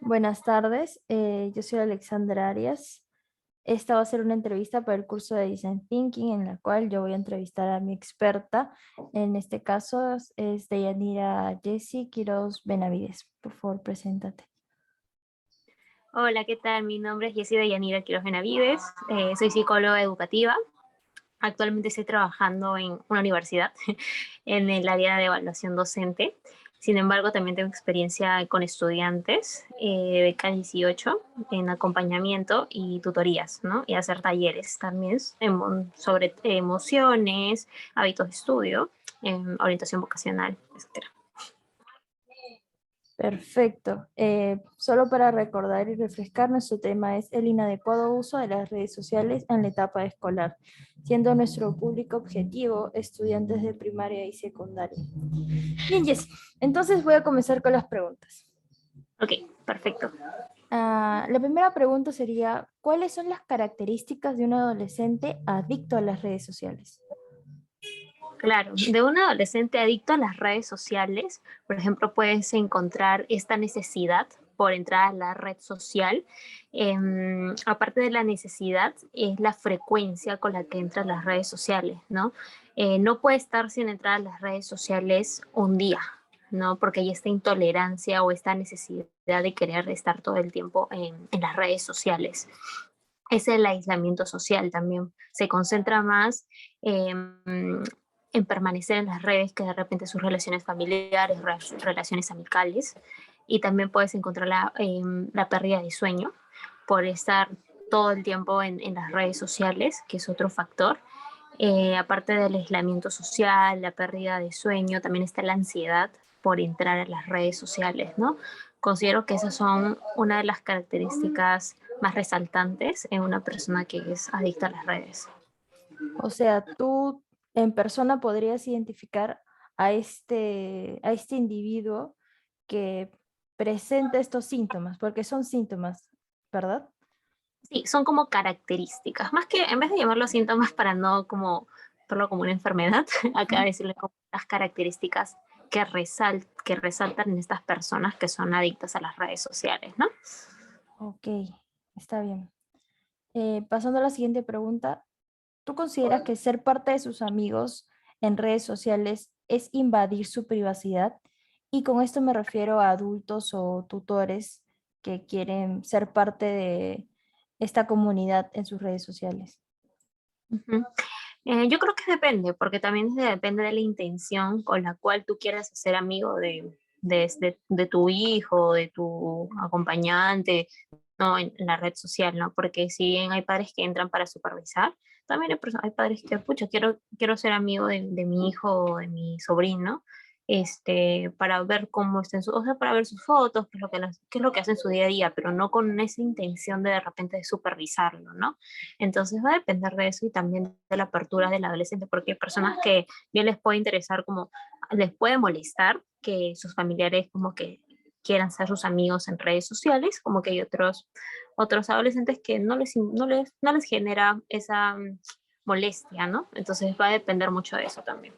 Buenas tardes, yo soy Alexandra Arias. Esta va a ser una entrevista para el curso de Design Thinking en la cual yo voy a entrevistar a mi experta. En este caso es Deyanira Jessie Quiroz Benavides. Por favor, preséntate. Hola, ¿qué tal? Mi nombre es Yesida Yanira Quiroz Benavides, soy psicóloga educativa. Actualmente estoy trabajando en una universidad en el área de evaluación docente. Sin embargo, también tengo experiencia con estudiantes de K18 en acompañamiento y tutorías, ¿no? Y hacer talleres también sobre emociones, hábitos de estudio, orientación vocacional, etc. Perfecto. Solo para recordar y refrescar, nuestro tema es el inadecuado uso de las redes sociales en la etapa escolar, siendo nuestro público objetivo estudiantes de primaria y secundaria. Bien, Jessie, entonces voy a comenzar con las preguntas. Ok, perfecto. La primera pregunta sería, ¿cuáles son las características de un adolescente adicto a las redes sociales? Claro, de un adolescente adicto a las redes sociales, por ejemplo, puedes encontrar esta necesidad por entrar a la red social. Aparte de la necesidad, es la frecuencia con la que entran las redes sociales, ¿no? No puede estar sin entrar a las redes sociales un día, ¿no? Porque hay esta intolerancia o esta necesidad de querer estar todo el tiempo en las redes sociales. Es el aislamiento social también. Se concentra más en permanecer en las redes que de repente sus relaciones familiares, relaciones amicales. Y también puedes encontrar la pérdida de sueño por estar todo el tiempo en las redes sociales, que es otro factor. Aparte del aislamiento social, la pérdida de sueño, también está la ansiedad por entrar a las redes sociales, ¿no? Considero que esas son una de las características más resaltantes en una persona que es adicta a las redes. O sea, tú en persona podrías identificar a este individuo que presenta estos síntomas, porque son síntomas, ¿verdad? Sí, son como características, más que en vez de llamarlos síntomas para no como verlo como una enfermedad, acá Ujú. decirle como las características que resaltan en estas personas que son adictas a las redes sociales, ¿no? Ok, está bien. Pasando a la siguiente pregunta, ¿tú consideras que ser parte de sus amigos en redes sociales es invadir su privacidad? Y con esto me refiero a adultos o tutores que quieren ser parte de esta comunidad en sus redes sociales. Ujú. Yo creo que depende, porque también depende de la intención con la cual tú quieras ser amigo de tu hijo, de tu acompañante, ¿no? En la red social, ¿no? Porque si bien hay padres que entran para supervisar, también hay padres que, pucha, quiero ser amigo de mi hijo o de mi sobrino, para ver cómo está o sea, para ver sus fotos, qué es lo que hace en su día a día, pero no con esa intención de repente de supervisarlo, ¿no? Entonces va a depender de eso y también de la apertura del adolescente, porque hay personas que bien les puede interesar, como les puede molestar que sus familiares como que quieran ser sus amigos en redes sociales, como que hay otros adolescentes que no les genera esa molestia, ¿no? Entonces va a depender mucho de eso también.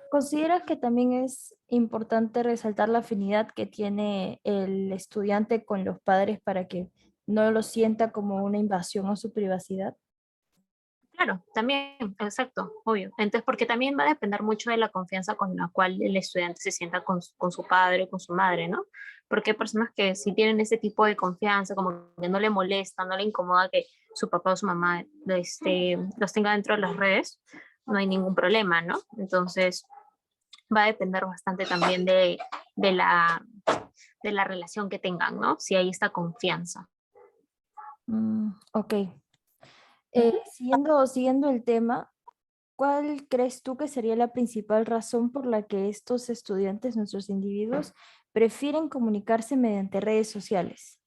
¿Consideras que también es importante resaltar la afinidad que tiene el estudiante con los padres para que no lo sienta como una invasión a su privacidad? Claro, también, exacto, obvio. Entonces, porque también va a depender mucho de la confianza con la cual el estudiante se sienta con su padre o con su madre, ¿no? Porque hay personas que si tienen ese tipo de confianza, como que no le molesta, no le incomoda que su papá o su mamá los tenga dentro de las redes, no hay ningún problema, ¿no? Entonces, va a depender bastante también de la, de la relación que tengan, ¿no? Si hay esta confianza. Ok. Ujú. Siguiendo el tema, ¿cuál crees tú que sería la principal razón por la que estos estudiantes, nuestros individuos, prefieren comunicarse mediante redes sociales?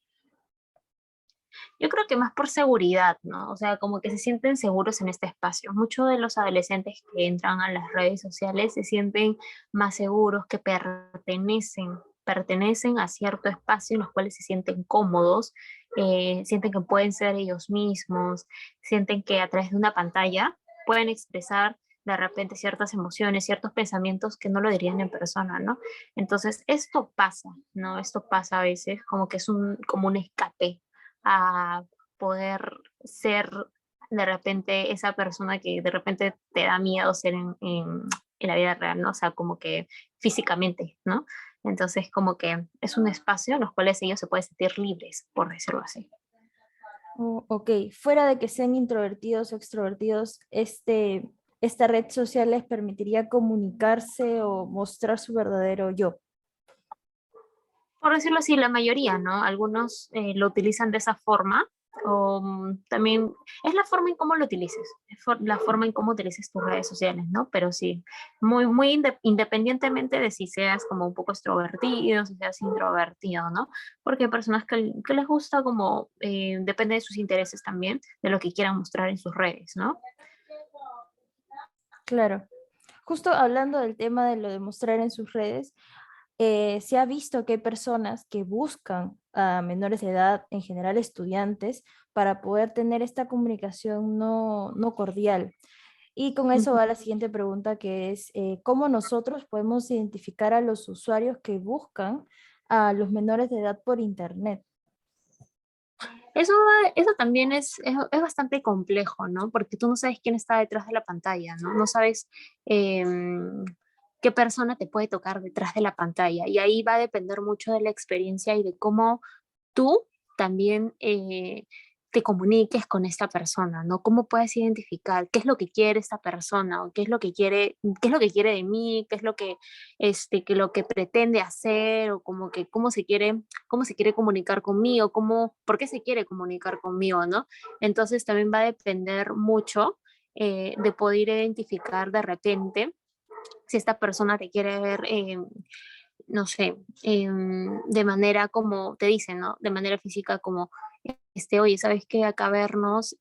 Yo creo que más por seguridad, ¿no? O sea, como que se sienten seguros en este espacio. Muchos de los adolescentes que entran a las redes sociales se sienten más seguros, que pertenecen a cierto espacio en los cuales se sienten cómodos, sienten que pueden ser ellos mismos, sienten que a través de una pantalla pueden expresar de repente ciertas emociones, ciertos pensamientos que no lo dirían en persona, ¿no? Entonces, esto pasa, ¿no? Esto pasa a veces como que es como un escape a poder ser de repente esa persona que de repente te da miedo ser en la vida real, ¿no? O sea, como que físicamente, ¿no? Entonces, como que es un espacio en los cuales ellos se pueden sentir libres, por decirlo así. Oh, ok, fuera de que sean introvertidos o extrovertidos, esta red social les permitiría comunicarse o mostrar su verdadero yo. Por decirlo así, la mayoría, ¿no? Algunos lo utilizan de esa forma, o también es la forma en cómo lo utilices, la forma en cómo utilices tus redes sociales, ¿no? Pero sí, muy independientemente de si seas como un poco extrovertido, si seas introvertido, ¿no? Porque hay personas que les gusta como, depende de sus intereses también, de lo que quieran mostrar en sus redes, ¿no? Claro. Justo hablando del tema de lo de mostrar en sus redes, se ha visto que hay personas que buscan a menores de edad, en general estudiantes, para poder tener esta comunicación no cordial. Y con eso va la siguiente pregunta, que es, ¿cómo nosotros podemos identificar a los usuarios que buscan a los menores de edad por Internet? Eso, eso también es bastante complejo, ¿no? Porque tú no sabes quién está detrás de la pantalla, ¿no? No sabes qué persona te puede tocar detrás de la pantalla. Y ahí va a depender mucho de la experiencia y de cómo tú también te comuniques con esta persona, ¿no? ¿Cómo puedes identificar qué es lo que quiere esta persona o qué es lo que quiere de mí, qué es lo que, que lo que pretende hacer o como que cómo se quiere comunicar conmigo, por qué se quiere comunicar conmigo, ¿no? Entonces también va a depender mucho de poder identificar de repente si esta persona te quiere ver no sé, de manera como te dicen, ¿no? De manera física como, oye, ¿sabes qué? Acá vernos,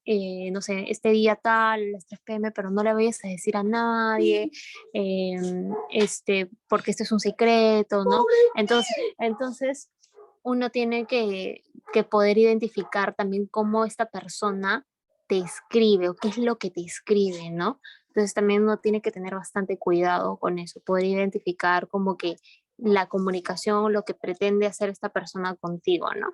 no sé, este día tal, a las 3 p.m., pero no le vayas a decir a nadie, porque este es un secreto, ¿no? Entonces uno tiene que poder identificar también cómo esta persona te escribe o qué es lo que te escribe, ¿no? Entonces también uno tiene que tener bastante cuidado con eso, poder identificar como que la comunicación, lo que pretende hacer esta persona contigo, ¿no?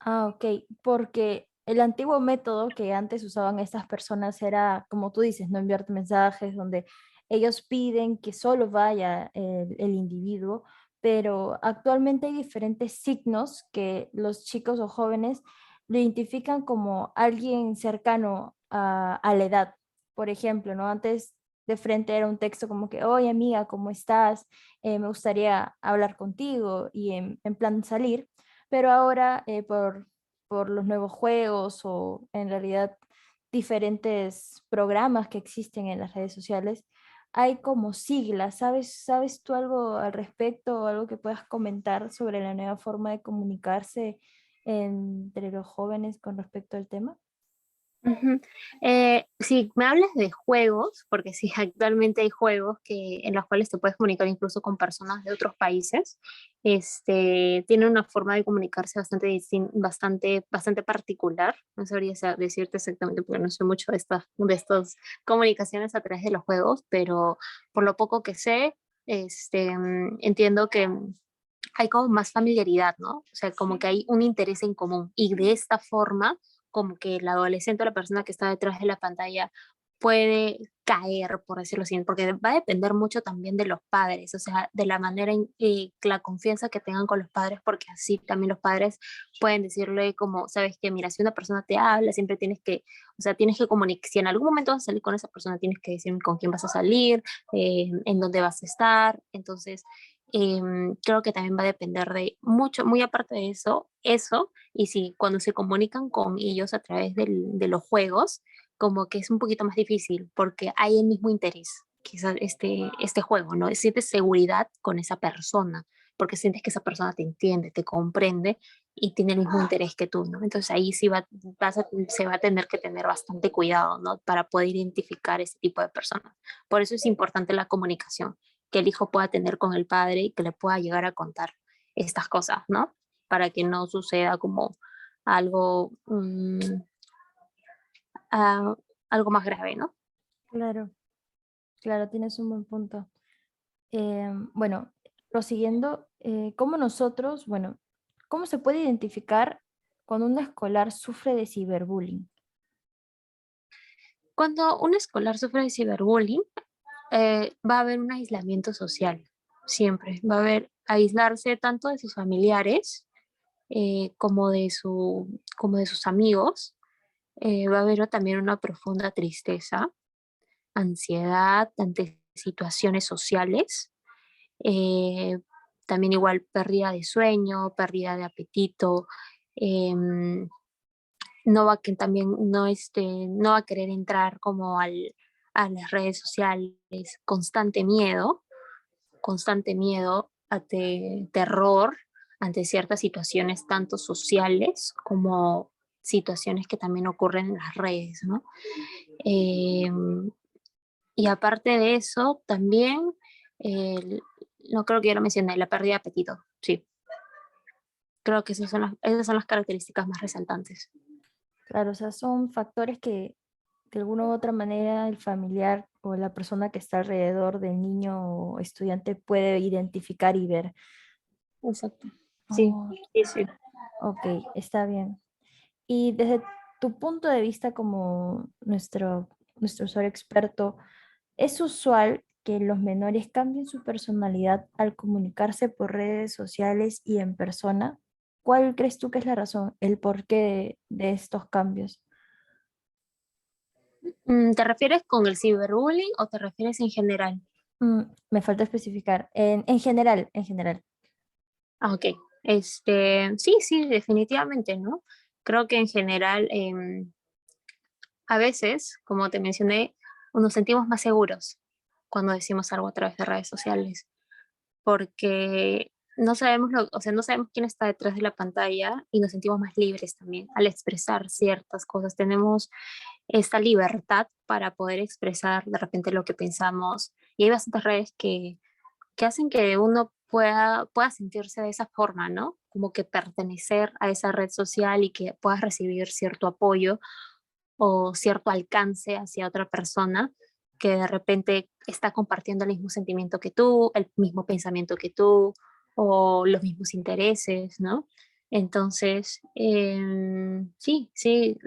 Ah, ok, porque el antiguo método que antes usaban estas personas era, como tú dices, no enviarte mensajes donde ellos piden que solo vaya el individuo, pero actualmente hay diferentes signos que los chicos o jóvenes lo identifican como alguien cercano a la edad. Por ejemplo, ¿no? Antes de frente era un texto como que, oye amiga, ¿cómo estás? Me gustaría hablar contigo y en plan salir, pero ahora por los nuevos juegos o en realidad diferentes programas que existen en las redes sociales, hay como siglas. ¿Sabes tú algo al respecto o algo que puedas comentar sobre la nueva forma de comunicarse entre los jóvenes con respecto al tema? Ujú. Si me hablas de juegos, porque sí, actualmente hay juegos en los cuales te puedes comunicar incluso con personas de otros países, tienen una forma de comunicarse bastante particular. No sabría decirte exactamente porque no sé mucho de estas comunicaciones a través de los juegos, pero por lo poco que sé, entiendo que hay como más familiaridad, ¿no? O sea, como que hay un interés en común y de esta forma, como que el adolescente o la persona que está detrás de la pantalla puede caer, por decirlo así, porque va a depender mucho también de los padres, o sea, de la manera la confianza que tengan con los padres, porque así también los padres pueden decirle como, sabes que, mira, si una persona te habla, siempre tienes que, o sea, tienes que comunicar, si en algún momento vas a salir con esa persona, tienes que decirme con quién vas a salir, en dónde vas a estar, entonces creo que también va a depender de mucho, muy aparte de eso, y si cuando se comunican con ellos a través de los juegos, como que es un poquito más difícil, porque hay el mismo interés, quizás este juego, ¿no? Sientes seguridad con esa persona, porque sientes que esa persona te entiende, te comprende y tiene el mismo interés que tú, ¿no? Entonces ahí sí se va a tener que tener bastante cuidado, ¿no? Para poder identificar ese tipo de personas. Por eso es importante la comunicación que el hijo pueda tener con el padre y que le pueda llegar a contar estas cosas, ¿no? Para que no suceda como algo, ah, algo más grave, ¿no? Claro. Claro, tienes un buen punto. Bueno, prosiguiendo, ¿cómo nosotros, bueno, cómo se puede identificar cuando un escolar sufre de ciberbullying? Cuando un escolar sufre de ciberbullying, va a haber un aislamiento social, siempre. Va a haber aislarse tanto de sus familiares como de sus amigos. Va a haber también una profunda tristeza, ansiedad ante situaciones sociales. eh, También igual pérdida de sueño, pérdida de apetito. em, no va a que también no va a querer entrar como a las redes sociales, constante miedo ante terror, ante ciertas situaciones tanto sociales como situaciones que también ocurren en las redes, ¿no? Eh, y aparte de eso, también, el- no creo que ya lo mencioné, la pérdida de apetito, sí. Creo que esas son las características más resaltantes. Claro, o sea, son factores que de alguna u otra manera el familiar o la persona que está alrededor del niño o estudiante puede identificar y ver. Exacto. Sí, Oh, sí, sí. ok, está bien. Y desde tu punto de vista como nuestro usuario experto, ¿es usual que los menores cambien su personalidad al comunicarse por redes sociales y en persona? ¿Cuál crees tú que es la razón, el porqué de estos cambios? ¿Te refieres con el ciberbullying o te refieres en general? Me falta especificar. En general, en general. Ah, ok. Sí, sí, definitivamente, ¿no? Creo que en general, a veces, como te mencioné, nos sentimos más seguros cuando decimos algo a través de redes sociales, porque no sabemos o sea, no sabemos quién está detrás de la pantalla y nos sentimos más libres también al expresar ciertas cosas. Tenemos esta libertad para poder expresar de repente lo que pensamos y hay bastantes redes que hacen que uno pueda sentirse de esa forma, ¿no? Como que pertenecer a esa red social y que puedas recibir cierto apoyo o cierto alcance hacia otra persona que de repente está compartiendo el mismo sentimiento que tú, el mismo pensamiento que tú o los mismos intereses, ¿no? Entonces, sí, sí,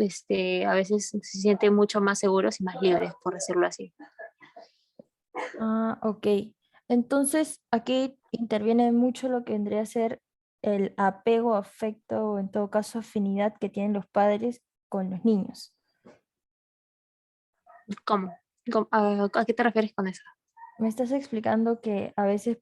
a veces se sienten mucho más seguros y más libres, por decirlo así. Ah, ok. Entonces, aquí interviene mucho lo que vendría a ser el apego, afecto o en todo caso afinidad que tienen los padres con los niños. ¿Cómo? ¿A qué te refieres con eso? Me estás explicando que a veces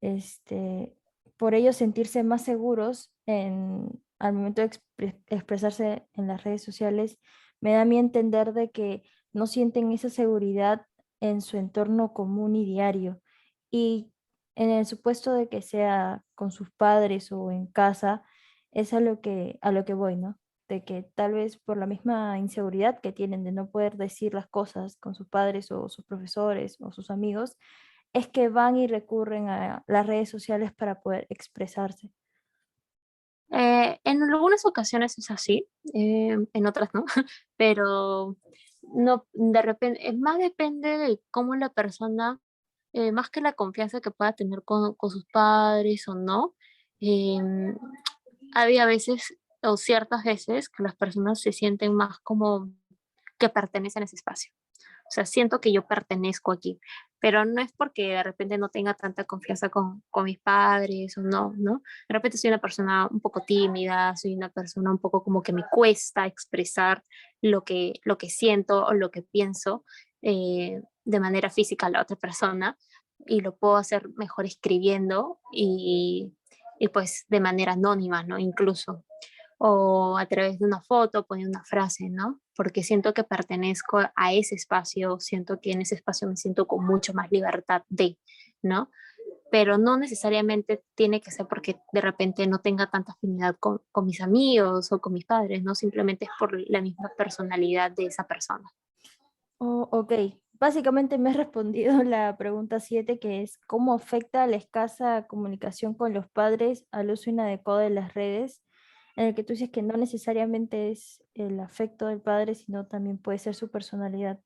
este, por ellos sentirse más seguros al momento de expresarse en las redes sociales, me da a mí entender de que no sienten esa seguridad en su entorno común y diario. Y en el supuesto de que sea con sus padres o en casa, es a lo que voy, ¿no? De que tal vez por la misma inseguridad que tienen de no poder decir las cosas con sus padres o sus profesores o sus amigos, es que van y recurren a las redes sociales para poder expresarse. En algunas ocasiones es así, en otras no, pero no, de repente, más depende de cómo la persona, más que la confianza que pueda tener con sus padres o no, em, había veces o ciertas veces que las personas se sienten más como que pertenecen a ese espacio. O sea, siento que yo pertenezco aquí, pero no es porque de repente no tenga tanta confianza con mis padres o no, ¿no? De repente soy una persona un poco tímida, soy una persona un poco como que me cuesta expresar lo que siento o lo que pienso de manera física a la otra persona y lo puedo hacer mejor escribiendo y pues de manera anónima, ¿no? Incluso o a través de una foto, poniendo una frase, ¿no? Porque siento que pertenezco a ese espacio, siento que en ese espacio me siento con mucho más libertad de, ¿no? Pero no necesariamente tiene que ser porque de repente no tenga tanta afinidad con mis amigos o con mis padres, ¿no? Simplemente es por la misma personalidad de esa persona. Oh, ok, básicamente me has respondido la pregunta 7 que es ¿cómo afecta la escasa comunicación con los padres al uso inadecuado de las redes? En el que tú dices que no necesariamente es el afecto del padre, sino también puede ser su personalidad.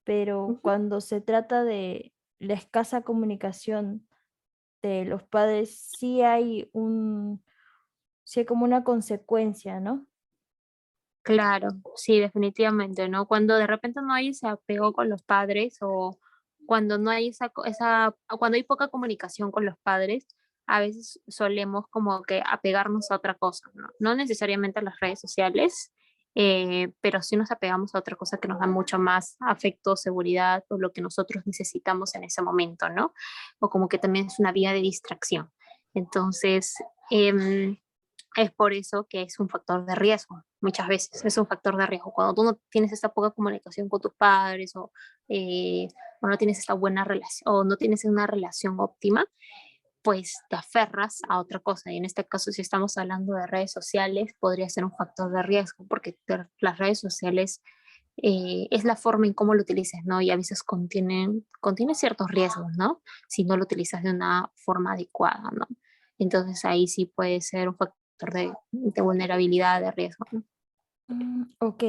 pero Ujú. cuando se trata de la escasa comunicación de los padres, sí hay como una consecuencia, ¿no? Claro, sí, definitivamente, ¿no? Cuando de repente no hay ese apego con los padres o cuando no hay cuando hay poca comunicación con los padres, a veces solemos como que apegarnos a otra cosa, ¿no? No necesariamente a las redes sociales, pero sí nos apegamos a otra cosa que nos da mucho más afecto, seguridad o lo que nosotros necesitamos en ese momento, ¿no? O como que también es una vía de distracción. Entonces, em, es por eso que es un factor de riesgo, muchas veces es un factor de riesgo. Cuando tú no tienes esta poca comunicación con tus padres eh, o no tienes esta buena relación o no tienes una relación óptima, pues te aferras a otra cosa. Y en este caso, si estamos hablando de redes sociales, podría ser un factor de riesgo porque las redes sociales es la forma en cómo lo utilices, ¿no? Y a veces contiene ciertos riesgos, ¿no? Si no lo utilizas de una forma adecuada, ¿no? Entonces ahí sí puede ser un factor de vulnerabilidad, de riesgo, ¿no? Ok,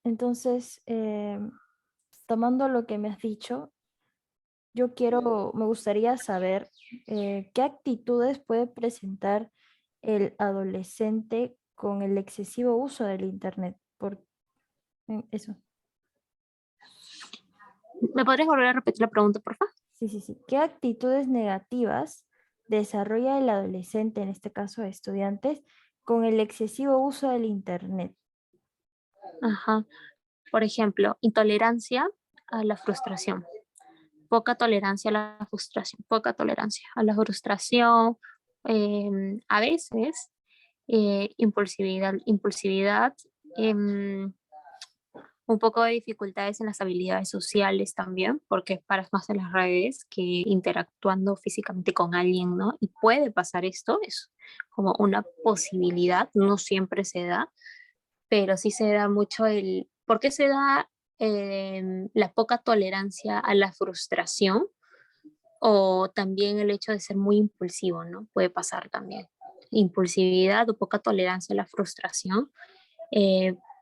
entonces, tomando lo que me has dicho, me gustaría saber qué actitudes puede presentar el adolescente con el excesivo uso del Internet. Eso, ¿Me podrías volver a repetir la pregunta, por favor? sí, sí, sí. ¿Qué actitudes negativas desarrolla el adolescente, en este caso estudiantes, con el excesivo uso del Internet? Ajá. Por ejemplo, intolerancia a la frustración, poca tolerancia a la frustración, poca tolerancia a la frustración, a veces impulsividad, em, un poco de dificultades en las habilidades sociales también, porque paras más en las redes que interactuando físicamente con alguien, ¿no? Y puede pasar esto, es como una posibilidad, no siempre se da, pero sí se da mucho ¿por qué se da la poca tolerancia a la frustración? O también el hecho de ser muy impulsivo, ¿no? Puede pasar también. Impulsividad o poca tolerancia a la frustración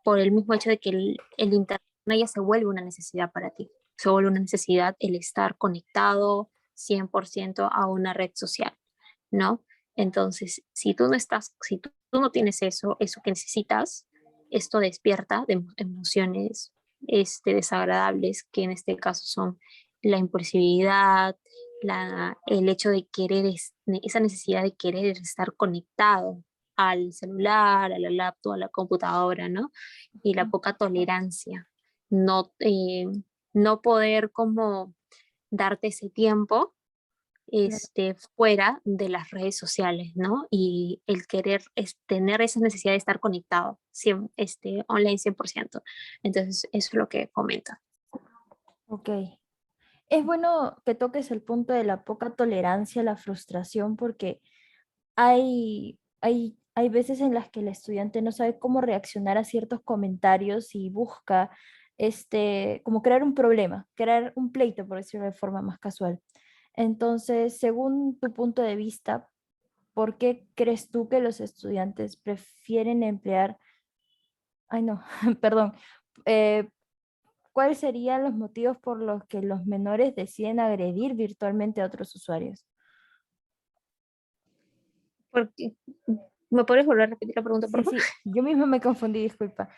por el mismo hecho de que el Internet ya se vuelve una necesidad para ti. Se vuelve una necesidad el estar conectado 100% a una red social, ¿no? Entonces, si tú no tienes eso que necesitas, esto despierta de emociones desagradables, que en este caso son la impulsividad, el hecho de esa necesidad de querer estar conectado al celular, a la laptop, a la computadora, ¿no? Y la poca tolerancia, no, no poder como darte ese tiempo Claro. fuera de las redes sociales, ¿no? Y el querer tener esa necesidad de estar conectado online 100%. Entonces, eso es lo que comenta. Ok. Es bueno que toques el punto de la poca tolerancia a la frustración porque hay veces en las que el estudiante no sabe cómo reaccionar a ciertos comentarios y busca como crear un problema, crear un pleito, por decirlo de forma más casual. Entonces, según tu punto de vista, ¿por qué crees tú que los estudiantes prefieren emplear, ay no, perdón, eh, cuáles serían los motivos por los que los menores deciden agredir virtualmente a otros usuarios? Porque, ¿me puedes volver a repetir la pregunta, por Sí, favor? sí, yo misma me confundí, disculpa.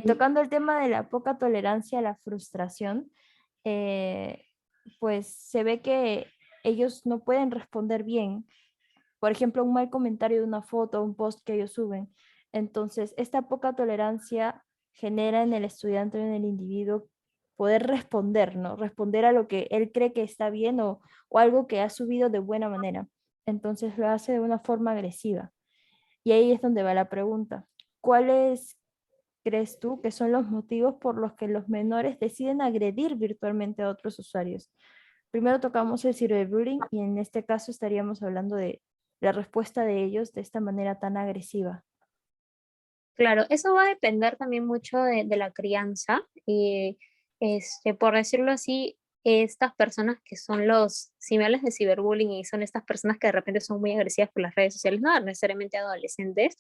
Tocando el tema de la poca tolerancia a la frustración, eh, pues se ve que ellos no pueden responder bien. Por ejemplo, un mal comentario de una foto o un post que ellos suben. Entonces, esta poca tolerancia genera en el estudiante o en el individuo poder responder, ¿no? Responder a lo que él cree que está bien o algo que ha subido de buena manera. Entonces lo hace de una forma agresiva. Y ahí es donde va la pregunta. ¿Cuáles crees tú que son los motivos por los que los menores deciden agredir virtualmente a otros usuarios? Primero tocamos el ciberbullying y en este caso estaríamos hablando de la respuesta de ellos de esta manera tan agresiva. Claro, eso va a depender también mucho de la crianza. Por decirlo así, estas personas que son si me hablas de ciberbullying y son estas personas que de repente son muy agresivas por las redes sociales, no necesariamente adolescentes,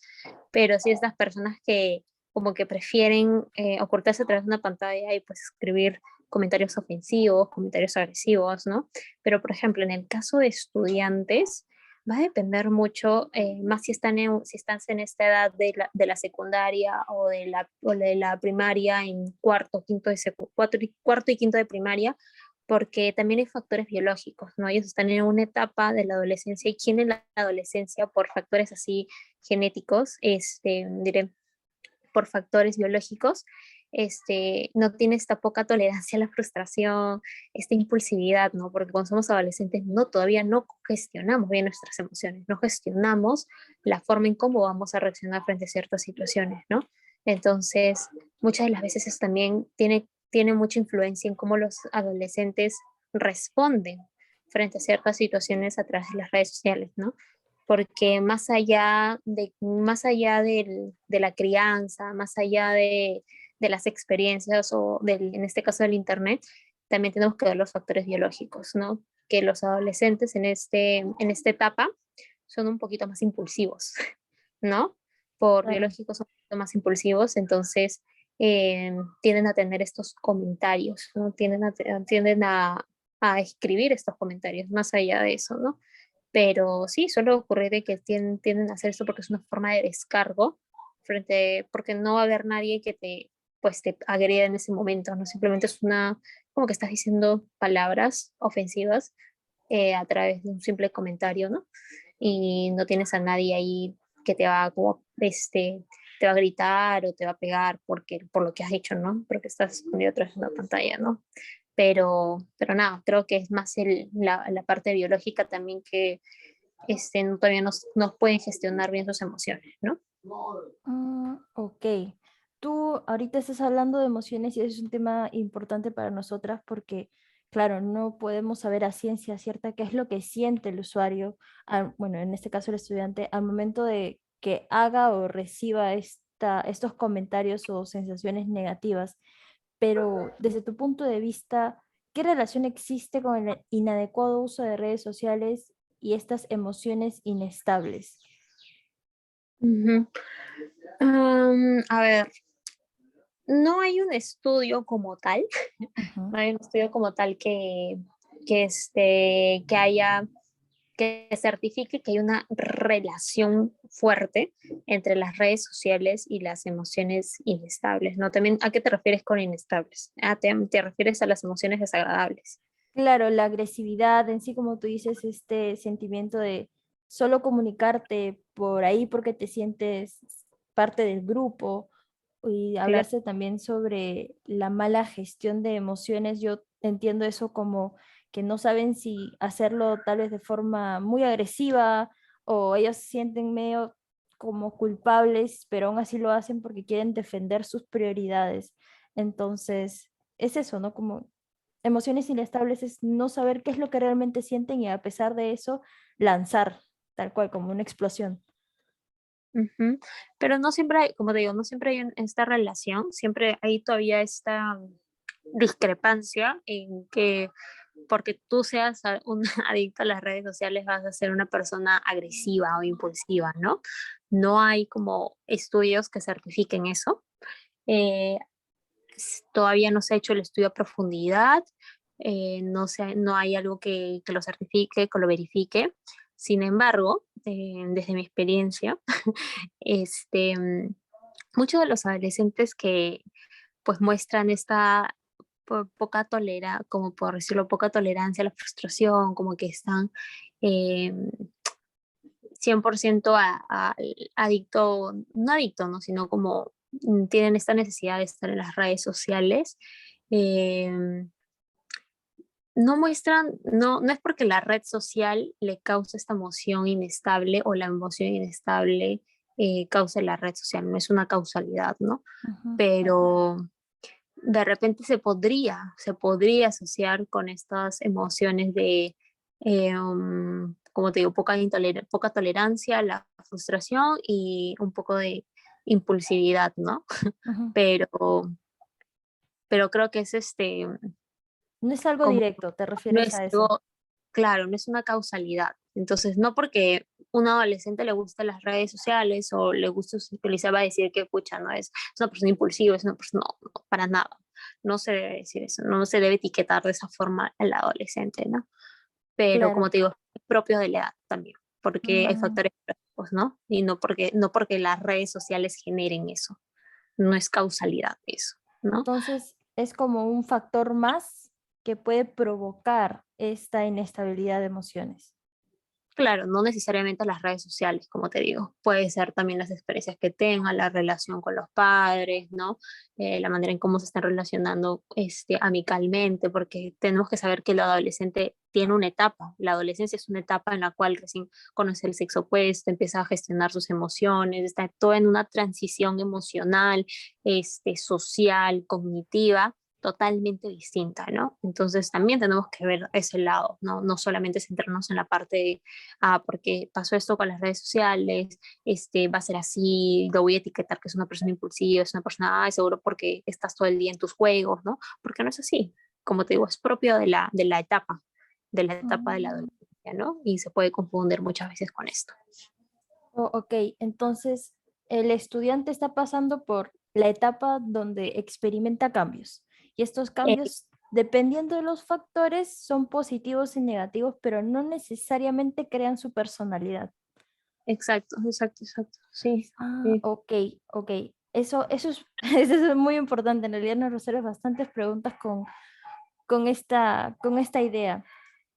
pero sí estas personas que como que prefieren ocultarse a través de una pantalla y pues escribir comentarios ofensivos, comentarios agresivos, ¿no? Pero, por ejemplo, en el caso de estudiantes, va a depender mucho, más si están en esta edad de la secundaria o de la primaria, en cuarto y quinto de primaria, porque también hay factores biológicos, ¿no? Ellos están en una etapa de la adolescencia y quien en la adolescencia, por factores así genéticos, diré, por factores biológicos, no tiene esta poca tolerancia a la frustración, esta impulsividad, ¿no? Porque cuando somos adolescentes todavía no gestionamos bien nuestras emociones, no gestionamos la forma en cómo vamos a reaccionar frente a ciertas situaciones, ¿no? Entonces, muchas de las veces eso también tiene mucha influencia en cómo los adolescentes responden frente a ciertas situaciones a través de las redes sociales, ¿no? Porque más allá de la crianza, más allá de las experiencias en este caso del Internet, también tenemos que ver los factores biológicos, ¿no? Que los adolescentes en esta etapa son un poquito más impulsivos, ¿no? Por Claro. biológicos son un poquito más impulsivos, entonces tienden a tener estos comentarios, ¿no? Tienden a escribir estos comentarios, más allá de eso, ¿no? Pero sí, suele ocurrir de que tienden a hacer esto porque es una forma de descargo porque no va a haber nadie que pues te agreda en ese momento, ¿no? Simplemente es como que estás diciendo palabras ofensivas a través de un simple comentario, ¿no? Y no tienes a nadie ahí que te va a gritar o te va a pegar por lo que has hecho, ¿no? Porque estás escondido atrás de una pantalla, ¿no? Pero nada, creo que es más la parte biológica también que todavía nos pueden gestionar bien sus emociones, ¿no? Ok. Tú ahorita estás hablando de emociones y eso es un tema importante para nosotras porque, claro, no podemos saber a ciencia cierta qué es lo que siente el usuario, bueno, en este caso el estudiante, al momento de que haga o reciba estos comentarios o sensaciones negativas. Pero desde tu punto de vista, ¿qué relación existe con el inadecuado uso de redes sociales y estas emociones inestables? Ujú. A ver, no hay un estudio como tal, Ujú. no hay un estudio como tal que haya, que certifique que hay una relación fuerte entre las redes sociales y las emociones inestables, ¿no? También, ¿a qué te refieres con inestables? ¿Te refieres a las emociones desagradables? Claro, la agresividad en sí, como tú dices, este sentimiento de solo comunicarte por ahí porque te sientes parte del grupo y Claro, hablarse también sobre la mala gestión de emociones. Yo entiendo eso como que no saben si hacerlo tal vez de forma muy agresiva o ellos se sienten medio como culpables, pero aún así lo hacen porque quieren defender sus prioridades. Entonces, es eso, ¿no? Como emociones inestables es no saber qué es lo que realmente sienten y a pesar de eso lanzar, tal cual, como una explosión. ujú. Pero no siempre hay, como te digo, no siempre hay esta relación, siempre hay todavía esta discrepancia en que porque tú seas un adicto a las redes sociales vas a ser una persona agresiva o impulsiva, ¿no? No hay como estudios que certifiquen eso. Eh, Todavía no se ha hecho el estudio a profundidad, no hay algo que lo certifique, que lo verifique. Sin embargo, desde mi experiencia, este, mm, muchos de los adolescentes que pues muestran esta como por decirlo, poca tolerancia a la frustración, como que están eh, 100% adicto, no adicto, ¿no? Sino como tienen esta necesidad de estar en las redes sociales. eh, no es porque la red social le causa esta emoción inestable o la emoción inestable cause la red social, no es una causalidad, ¿no? Ujú. Pero de repente se podría asociar con estas emociones de, como te digo, poca tolerancia, la frustración y un poco de impulsividad, ¿no? Ujú. Pero, pero creo que es No es algo como, directo, te no refieres es a eso. algo, claro, no es una causalidad. Entonces, no porque un adolescente le gusten las redes sociales o le gusta utilizar, va a decir que, pucha, no es una persona impulsiva, es una persona, no, no, para nada. no se debe decir eso, no se debe etiquetar de esa forma al adolescente, ¿no? Pero Claro. como te digo, es propio de la edad también, porque hay Mm, factores biológicos, ¿no? Y no porque las redes sociales generen eso, no es causalidad eso, ¿no? entonces, es como un factor más que puede provocar esta inestabilidad de emociones. Claro, no necesariamente las redes sociales, como te digo, puede ser también las experiencias que tengan, la relación con los padres, ¿no? La manera en cómo se están relacionando amicalmente, porque tenemos que saber que el adolescente tiene una etapa, la adolescencia es una etapa en la cual recién conoce el sexo opuesto, empieza a gestionar sus emociones, está todo en una transición emocional, social, cognitiva, totalmente distinta, ¿no? Entonces también tenemos que ver ese lado, ¿no? No solamente centrarnos en la parte de porque pasó esto con las redes sociales, va a ser así, lo voy a etiquetar que es una persona impulsiva, es una persona, seguro porque estás todo el día en tus juegos, ¿no? Porque no es así. Como te digo, es propio de la etapa de la Mm. adolescencia, ¿no? Y se puede confundir muchas veces con esto. Oh, ok, entonces el estudiante está pasando por la etapa donde experimenta cambios y estos Eh, cambios, dependiendo de los factores, son positivos y negativos, pero no necesariamente crean su personalidad. exacto, exacto, exacto. Sí, Ah, sí. ok, ok. Eso es, eso es muy importante. En realidad nos resuelve bastantes preguntas con esta idea.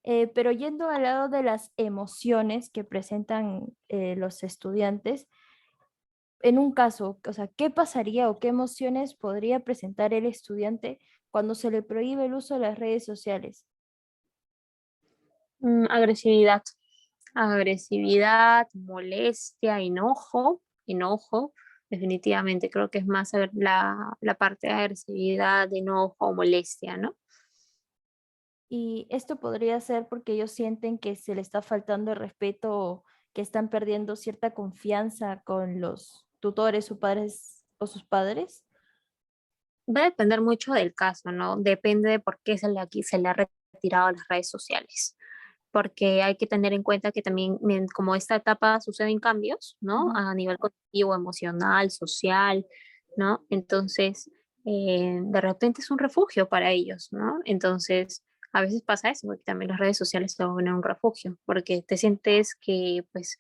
Pero yendo al lado de las emociones que presentan los estudiantes, en un caso, o sea, ¿qué pasaría o qué emociones podría presentar el estudiante cuando se le prohíbe el uso de las redes sociales? Agresividad. Agresividad, molestia, enojo, definitivamente creo que es más la parte de agresividad, enojo, molestia, ¿no? Y esto podría ser porque ellos sienten que se le está faltando el respeto o que están perdiendo cierta confianza con los tutores o sus padres. Va a depender mucho del caso, ¿no? Depende de por qué se le ha retirado a las redes sociales, porque hay que tener en cuenta que también como esta etapa suceden cambios, ¿no? Ujú. A nivel cognitivo, emocional, social, ¿no? Entonces, de repente es un refugio para ellos, ¿no? Entonces, a veces pasa eso, porque también las redes sociales se vuelven un refugio, porque te sientes que, pues,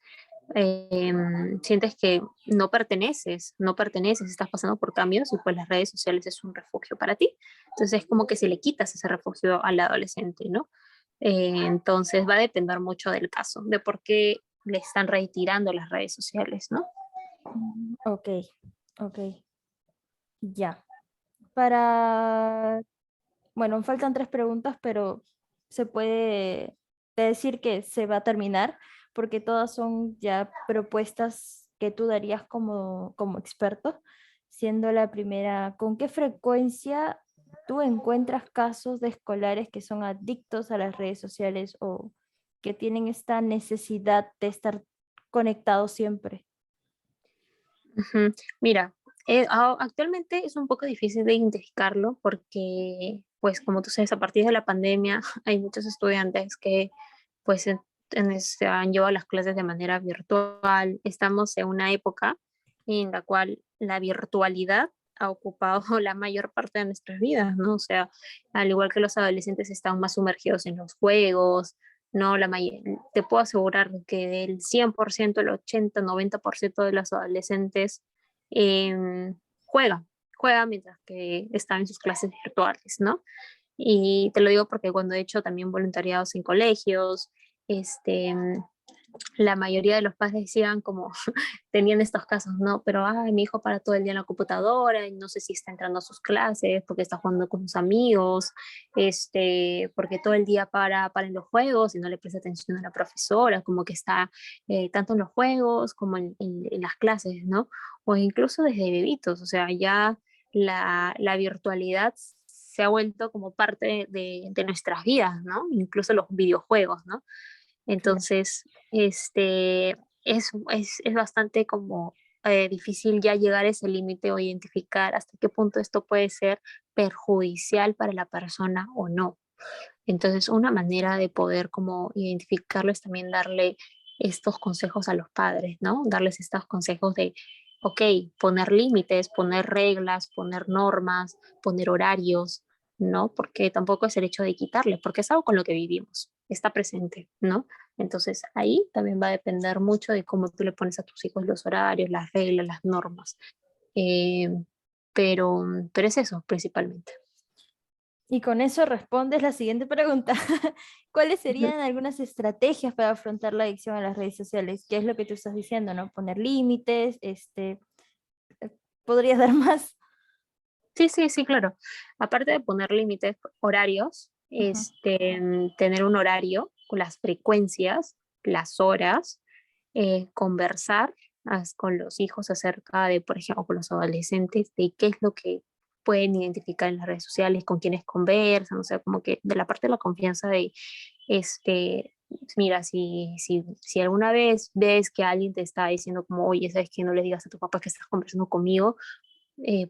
sientes que no perteneces, estás pasando por cambios y pues las redes sociales es un refugio para ti. Entonces es como que si le quitas ese refugio al adolescente, ¿no? Entonces va a depender mucho del caso, de por qué le están retirando las redes sociales, ¿no? Ok, ok, ya. Para, bueno, faltan tres preguntas, pero se puede decir que se va a terminar porque todas son ya propuestas que tú darías como experto, siendo la primera, ¿con qué frecuencia tú encuentras casos de escolares que son adictos a las redes sociales o que tienen esta necesidad de estar conectados siempre? Ujú. Mira, actualmente es un poco difícil de identificarlo porque, pues como tú sabes, a partir de la pandemia hay muchos estudiantes que pues se han llevado las clases de manera virtual. Estamos en una época en la cual la virtualidad ha ocupado la mayor parte de nuestras vidas, ¿no? O sea, al igual que los adolescentes están más sumergidos en los juegos, ¿no? Te puedo asegurar que del 100%, el 80-90% de los adolescentes juegan mientras que están en sus clases virtuales, ¿no? Y te lo digo porque cuando he hecho también voluntariados en colegios, este, la mayoría de los padres decían como, tenían estos casos, ¿no? Pero, ay, mi hijo para todo el día en la computadora y no sé si está entrando a sus clases, porque está jugando con sus amigos, porque todo el día para en los juegos y no le presta atención a la profesora, como que está tanto en los juegos como en las clases, ¿no? O incluso desde bebitos, o sea, ya la virtualidad se ha vuelto como parte de nuestras vidas, ¿no? Incluso los videojuegos, ¿no? Claro. Entonces, es bastante como difícil ya llegar a ese límite o identificar hasta qué punto esto puede ser perjudicial para la persona o no. Entonces, una manera de poder como identificarlo es también darle estos consejos a los padres, ¿no? Darles estos consejos de, ok, poner límites, poner reglas, poner normas, poner horarios, ¿no? Porque tampoco es el hecho de quitarle, porque es algo con lo que vivimos, está presente, ¿no? Entonces ahí también va a depender mucho de cómo tú le pones a tus hijos los horarios, las reglas, las normas. Eh, pero es eso principalmente. Y con eso respondes la siguiente pregunta. ¿Cuáles Ujú. serían algunas estrategias para afrontar la adicción a las redes sociales? ¿Qué es lo que tú estás diciendo, no? Poner límites, ¿podrías dar más? Sí, sí, sí, claro. Aparte de poner límites horarios, Ujú. tener un horario con las frecuencias, las horas, conversar con los hijos acerca de, por ejemplo, con los adolescentes, de qué es lo que pueden identificar en las redes sociales, con quienes conversan, o sea, como que de la parte de la confianza de, mira, si alguna vez ves que alguien te está diciendo como, oye, sabes que no le digas a tu papá que estás conversando conmigo,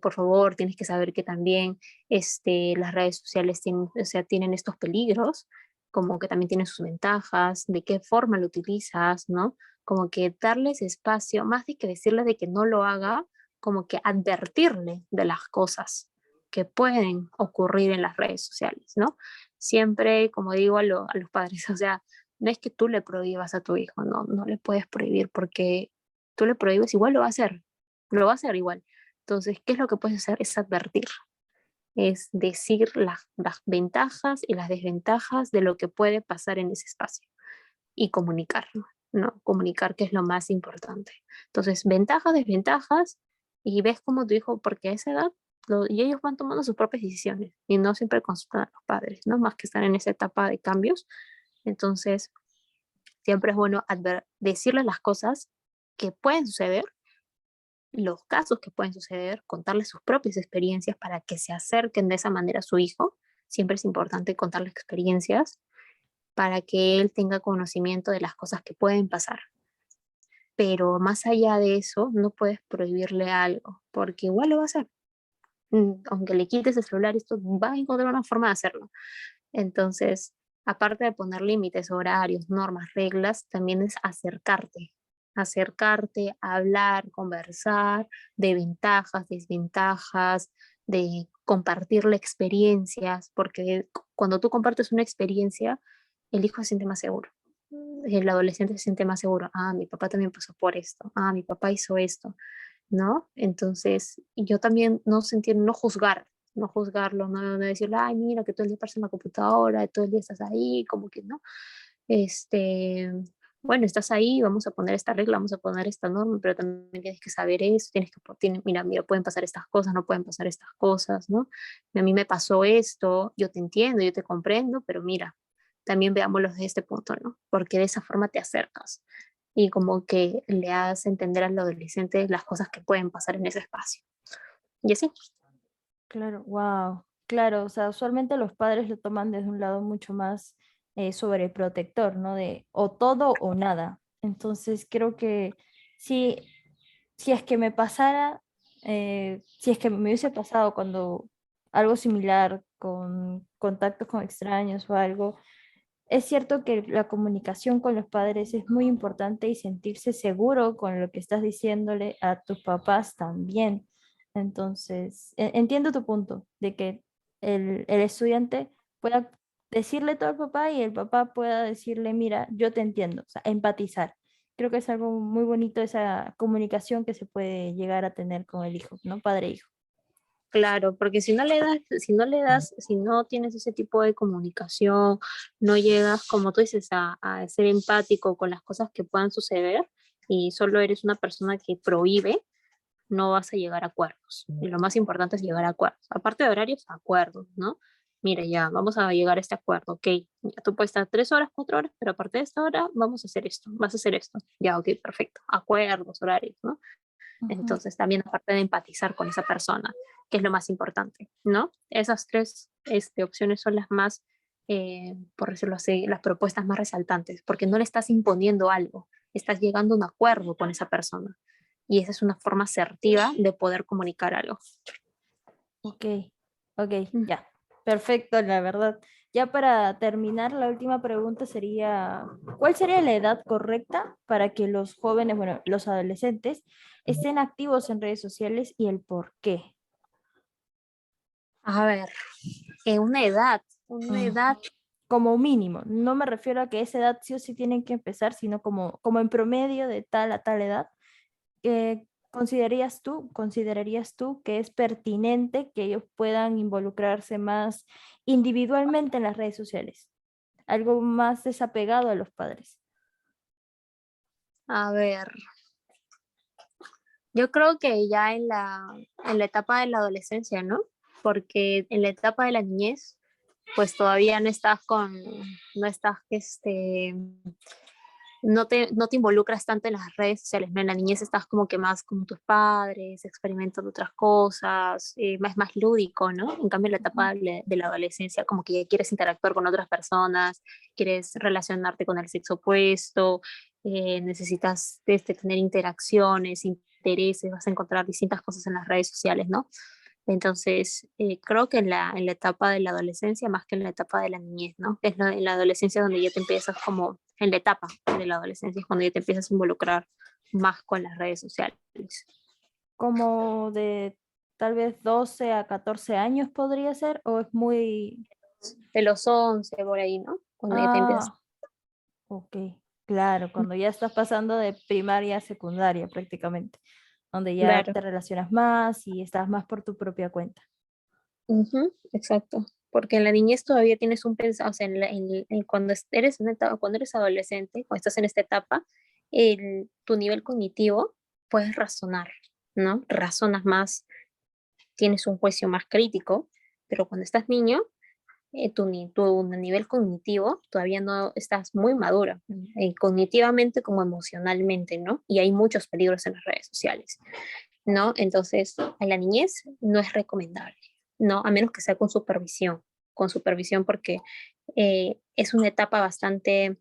por favor, tienes que saber que también las redes sociales tienen, o sea, tienen estos peligros, como que también tienen sus ventajas, de qué forma lo utilizas, ¿no? Como que darles espacio, más de que decirle de que no lo haga, como que advertirle de las cosas que pueden ocurrir en las redes sociales, ¿no? Siempre, como digo a los padres, o sea, no es que tú le prohíbas a tu hijo, no, no le puedes prohibir porque tú le prohíbes, igual lo va a hacer igual. Entonces, ¿qué es lo que puedes hacer? Es advertir, es decir las ventajas y las desventajas de lo que puede pasar en ese espacio y comunicarlo, ¿no? Comunicar que es lo más importante. Entonces, ventajas, desventajas, y ves cómo tu hijo, porque a esa edad, y ellos van tomando sus propias decisiones y no siempre consultan a los padres, ¿no? Más que están en esa etapa de cambios. Entonces, siempre es bueno decirles las cosas que pueden suceder, los casos que pueden suceder, contarles sus propias experiencias para que se acerquen de esa manera a su hijo. Siempre es importante contarle experiencias para que él tenga conocimiento de las cosas que pueden pasar. Pero más allá de eso, no puedes prohibirle algo, porque igual lo va a hacer. Aunque le quites el celular, esto va a encontrar una forma de hacerlo. Entonces, aparte de poner límites, horarios, normas, reglas, también es acercarte, hablar, conversar de ventajas, desventajas, de compartirle experiencias, porque cuando tú compartes una experiencia, el hijo se siente más seguro. El adolescente se siente más seguro. Ah, mi papá también pasó por esto. Ah, mi papá hizo esto, ¿no? Entonces, yo también no sentir, no juzgarlo, no decirle, ay, mira, que todo el día pasas en la computadora, todo el día estás ahí, como que no. Este, bueno, estás ahí, vamos a poner esta regla, vamos a poner esta norma, pero también tienes que saber eso, mira, pueden pasar estas cosas, no pueden pasar estas cosas, ¿no? A mí me pasó esto, yo te entiendo, yo te comprendo, pero mira, también veámoslo desde este punto, ¿no? Porque de esa forma te acercas y como que le haces entender al adolescente las cosas que pueden pasar en ese espacio. Y así, Claro, wow. Claro, o sea, usualmente los padres lo toman desde un lado mucho más sobreprotector, ¿no? De o todo o nada. Entonces creo que si, si es que me pasara, si es que me hubiese pasado cuando algo similar con contactos con extraños o algo, es cierto que la comunicación con los padres es muy importante y sentirse seguro con lo que estás diciéndole a tus papás también. Entonces, entiendo tu punto de que el estudiante pueda decirle todo al papá y el papá pueda decirle, mira, yo te entiendo, o sea, empatizar. Creo que es algo muy bonito esa comunicación que se puede llegar a tener con el hijo, ¿no? Padre e hijo. claro, porque si no tienes ese tipo de comunicación, no llegas, como tú dices, a ser empático con las cosas que puedan suceder y solo eres una persona que prohíbe, no vas a llegar a acuerdos. Y lo más importante es llegar a acuerdos. Aparte de horarios, acuerdos, ¿no? Mira, ya, vamos a llegar a este acuerdo, ok. Ya tú puedes estar 3 horas, 4 horas, pero aparte de esta hora, vamos a hacer esto, vas a hacer esto. Ya, ok, perfecto. Acuerdos, horarios, ¿no? Ujú. Entonces, también aparte de empatizar con esa persona, que es lo más importante, ¿no? Esas tres opciones son las más, por decirlo así, las propuestas más resaltantes, porque no le estás imponiendo algo, estás llegando a un acuerdo con esa persona. Y esa es una forma asertiva de poder comunicar algo. Ok, ok, Mm. ya. Perfecto, la verdad. Ya para terminar, la última pregunta sería, ¿cuál sería la edad correcta para que los jóvenes, bueno, los adolescentes, estén activos en redes sociales y el por qué? A ver, una Mm, edad, Como mínimo, no me refiero a que esa edad sí o sí tienen que empezar, sino como en promedio de tal a tal edad. Considerarías tú que es pertinente que ellos puedan involucrarse más individualmente en las redes sociales? Algo más desapegado a los padres. a ver, yo creo que ya en la etapa de la adolescencia, ¿no? Porque en la etapa de la niñez, pues todavía no estás, no te involucras tanto en las redes sociales, ¿no? En la niñez estás como que más con tus padres, experimentando otras cosas, más lúdico, ¿no? En cambio, en la Ujú. etapa de la adolescencia, como que ya quieres interactuar con otras personas, quieres relacionarte con el sexo opuesto, necesitas tener interacciones, intereses, vas a encontrar distintas cosas en las redes sociales, ¿no? Entonces, creo que en la etapa de la adolescencia, más que en la etapa de la niñez, ¿no? Es en la adolescencia donde ya te empiezas como, en la etapa de la adolescencia es cuando ya te empiezas a involucrar más con las redes sociales. Como de tal vez 12 a 14 años podría ser, o es muy... De los 11 por ahí, ¿no? Cuando ya te empiezas. Ah, ok, claro, cuando ya estás pasando de primaria a secundaria prácticamente, donde ya Claro. te relacionas más y estás más por tu propia cuenta. Ujú, exacto. Porque en la niñez todavía tienes un pensamiento, o sea, cuando eres una etapa, cuando eres adolescente, cuando estás en esta etapa, tu nivel cognitivo puedes razonar, ¿no? Razonas más, tienes un juicio más crítico, pero cuando estás niño, tu nivel cognitivo todavía no estás muy maduro, cognitivamente como emocionalmente, ¿no? Y hay muchos peligros en las redes sociales, ¿no? Entonces, en la niñez no es recomendable, ¿no? A menos que sea con supervisión porque es una etapa bastante,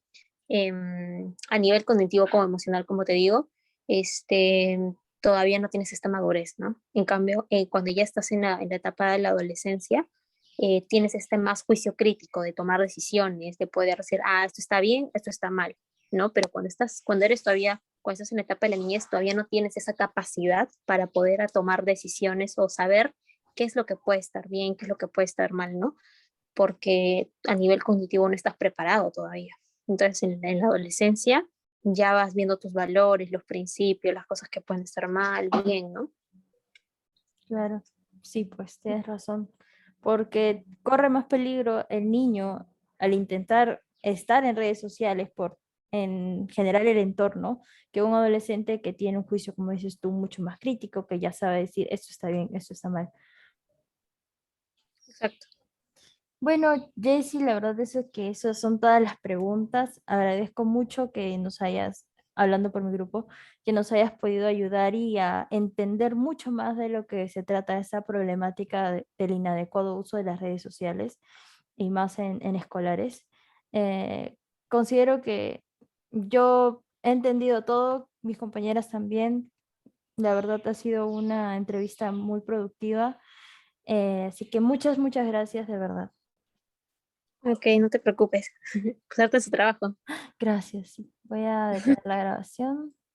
a nivel cognitivo como emocional, como te digo, este, todavía no tienes esta madurez, ¿no? En cambio, cuando ya estás en la etapa de la adolescencia, tienes este más juicio crítico de tomar decisiones, de poder decir, ah, esto está bien, esto está mal, ¿no? Pero cuando estás en la etapa de la niñez, todavía no tienes esa capacidad para poder tomar decisiones o saber qué es lo que puede estar bien, qué es lo que puede estar mal, ¿no? Porque a nivel cognitivo no estás preparado todavía. Entonces, en la adolescencia ya vas viendo tus valores, los principios, las cosas que pueden estar mal, bien, ¿no? Claro, sí, pues tienes razón, porque corre más peligro el niño al intentar estar en redes sociales por en general el entorno que un adolescente que tiene un juicio, como dices tú, mucho más crítico, que ya sabe decir esto está bien, esto está mal. Exacto. Bueno, Jessy, la verdad es que esas son todas las preguntas. Agradezco mucho que nos hayas, hablando por mi grupo, que nos hayas podido ayudar y a entender mucho más de lo que se trata esa problemática del inadecuado uso de las redes sociales y más en escolares. Eh, Considero que yo he entendido todo, mis compañeras también. La verdad ha sido una entrevista muy productiva. Así que muchas gracias de verdad. Ok, no te preocupes. Pues harto su trabajo. Gracias. Sí. Voy a detener la grabación.